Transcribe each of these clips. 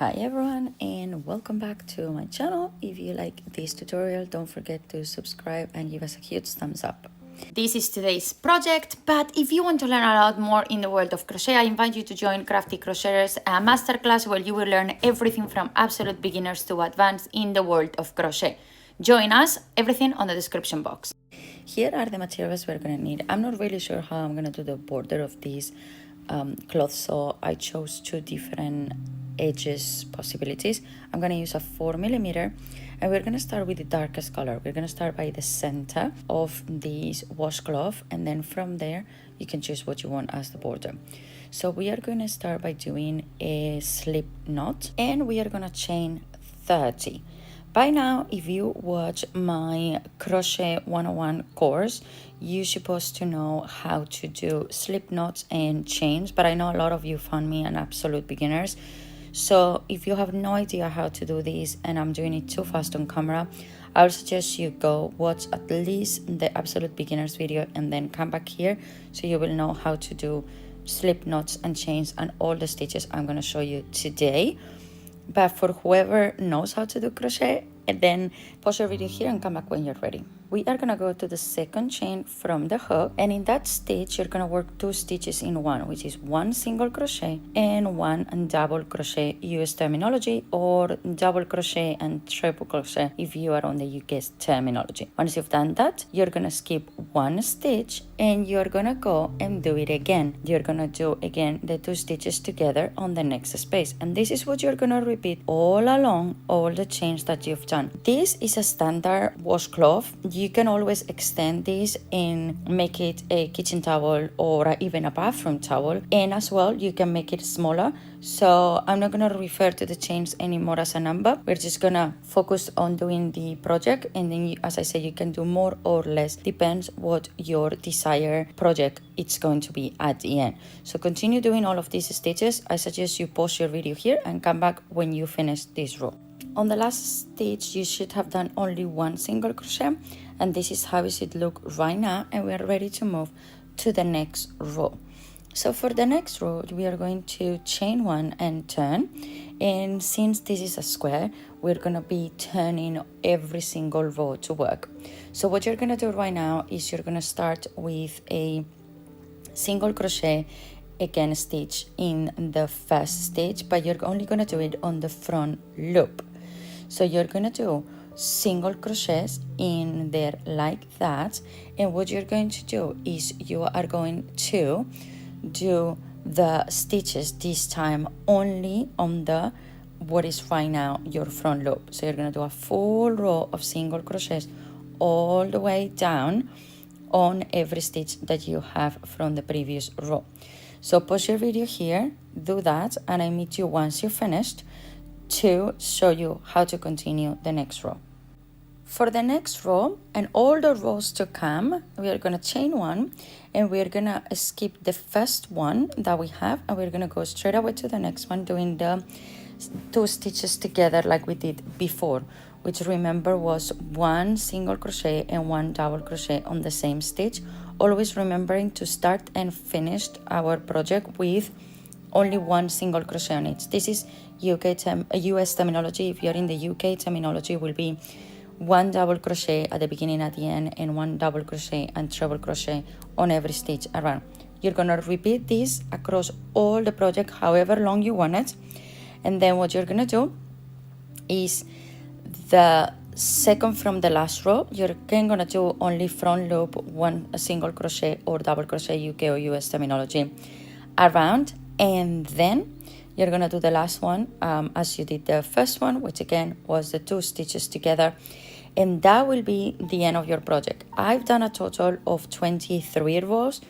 Hi everyone and welcome back to my channel. If you like this tutorial, don't forget to subscribe and give us a huge thumbs up. This is today's project, but if you want to learn a lot more in the world of crochet, I invite you to join Crafty Crocheters, a masterclass where you will learn everything from absolute beginners to advanced in the world of crochet. Join us, everything on the description box. Here are the materials we're going to need. I'm not really sure how I'm going to do the border of these cloth, so I chose two different edges possibilities. I'm going to use a 4mm and we're going to start with the darkest color. We're going to start by the center of this washcloth, and then from there you can choose what you want as the border. So we are going to start by doing a slip knot, and we are going to chain 30. By now, if you watch my Crochet 101 course, you're supposed to know how to do slip knots and chains, but I know a lot of you found me an absolute beginners. So if you have no idea how to do this and I'm doing it too fast on camera, I'll suggest you go watch at least the absolute beginners video and then come back here so you will know how to do slip knots and chains and all the stitches I'm going to show you today. But for whoever knows how to do crochet, and then pause your video here and come back when you're ready. We are going to go to the second chain from the hook, and in that stitch you're going to work 2 stitches in one, which is 1 single crochet and 1 double crochet, US terminology, or double crochet and triple crochet if you are on the UK's terminology. Once you've done that, you're going to skip 1 stitch and you're going to go and do it again. You're going to do again the 2 stitches together on the next space, and this is what you're going to repeat all along all the chains that you've done. This is a standard washcloth. You can always extend this and make it a kitchen towel or even a bathroom towel, and as well you can make it smaller. So I'm not going to refer to the chains anymore as a number. We're just going to focus on doing the project, and then as I said, you can do more or less, depends what your desired project it's going to be at the end. So continue doing all of these stitches. I suggest you pause your video here and come back when you finish this row. On the last stitch you should have done only 1 single crochet, and this is how it should look right now, and we are ready to move to the next row. So for the next row we are going to chain 1 and turn, and since this is a square we're going to be turning every single row to work. So what you're going to do right now is you're going to start with a single crochet, again stitch in the first stitch, but you're only going to do it on the front loop. So you're going to do single crochets in there like that, and what you're going to do is you are going to do the stitches this time only on the what is right now your front loop. So you're going to do a full row of single crochets all the way down on every stitch that you have from the previous row. So pause your video here, do that, and I meet you once you're finished to show you how to continue the next row. For the next row and all the rows to come, we are going to chain 1 and we're going to skip the first one that we have, and we're going to go straight away to the next one doing the 2 stitches together like we did before, which remember was 1 single crochet and 1 double crochet on the same stitch, always remembering to start and finish our project with only 1 single crochet on it. This is US terminology. If you're in the UK, terminology will be 1 double crochet at the beginning, at the end, and 1 double crochet and treble crochet on every stitch around. You're going to repeat this across all the project however long you want it, and then what you're going to do is the second from the last row you're again going to do only front loop, 1 single crochet or double crochet, UK or US terminology, around, and then you're going to do the last one as you did the first one, which again was the 2 stitches together, and that will be the end of your project. I've done a total of 23 rows,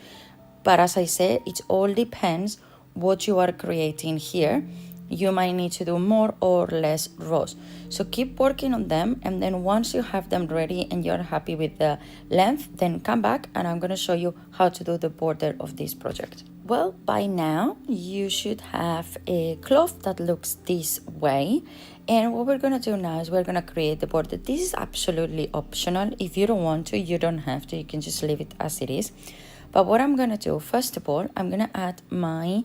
but as I said, it all depends what you are creating here. You might need to do more or less rows, so keep working on them, and then once you have them ready and you're happy with the length, then come back and I'm going to show you how to do the border of this project. Well, by now you should have a cloth that looks this way, and what we're going to do now is we're going to create the border. This is absolutely optional. If you don't want to, you don't have to, you can just leave it as it is. But what I'm going to do, first of all, I'm going to add my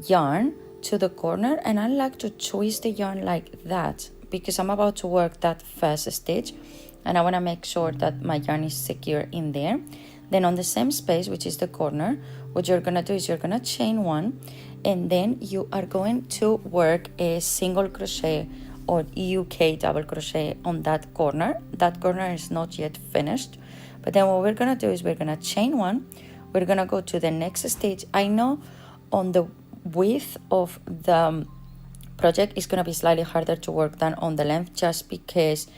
yarn to the corner, and I like to twist the yarn like that because I'm about to work that first stitch and I want to make sure that my yarn is secure in there. Then on the same space, which is the corner, what you're gonna do is you're gonna chain one, and then you are going to work a single crochet or UK double crochet on that corner. That corner is not yet finished, but then what we're gonna do is we're gonna chain one, we're gonna go to the next stitch. I know on the width of the project is gonna be slightly harder to work than on the length, just because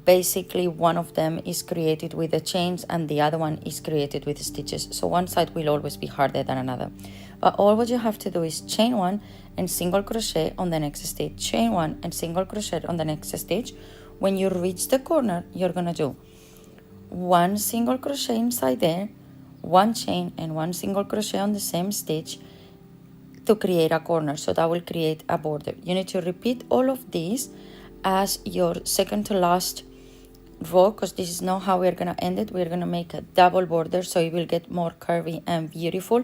basically one of them is created with the chains and the other one is created with stitches, so one side will always be harder than another. But all what you have to do is chain one and single crochet on the next stitch, chain one and single crochet on the next stitch. When you reach the corner, you're gonna do one single crochet inside there, one chain and one single crochet on the same stitch to create a corner, so that will create a border. You need to repeat all of these as your second to last row, because this is not how we're gonna end it. We're gonna make a double border so it will get more curvy and beautiful.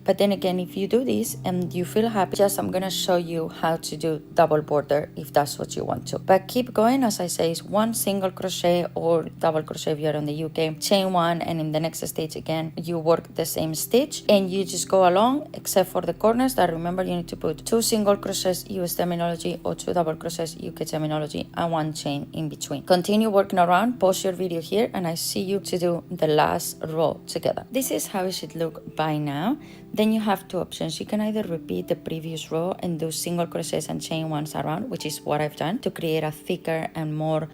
But then again, if you do this and you feel happy, just I'm gonna show you how to do double border if that's what you want to. But keep going, as I say, is one single crochet or double crochet if you're in the UK, chain one, and in the next stitch again you work the same stitch and you just go along, except for the corners that, remember, you need to put 2 single crochets US terminology or 2 double crochets UK terminology and 1 chain in between. Continue working around, pause your video here, and I see you to do the last row together. This is how it should look by now. Then you have 2 options. You can either repeat the previous row and do single crochets and chain ones around, which is what I've done, to create a thicker and more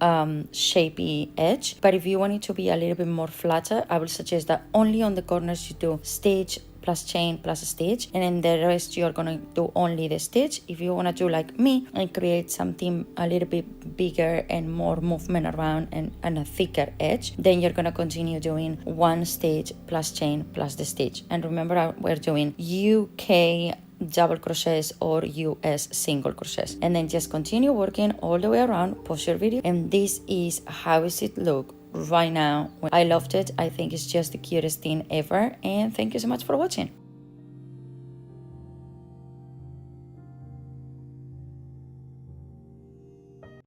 shapy edge. But if you want it to be a little bit more flatter, I will suggest that only on the corners you do stitch plus chain plus stitch, and then the rest you're gonna do only the stitch. If you want to do like me and create something a little bit bigger and more movement around and a thicker edge, then you're gonna continue doing 1 stitch plus chain plus the stitch. And remember, we're doing UK double crochets or US single crochets, and then just continue working all the way around. Pause your video, and this is how does it look right now. I loved it. I think it's just the cutest thing ever, and thank you so much for watching.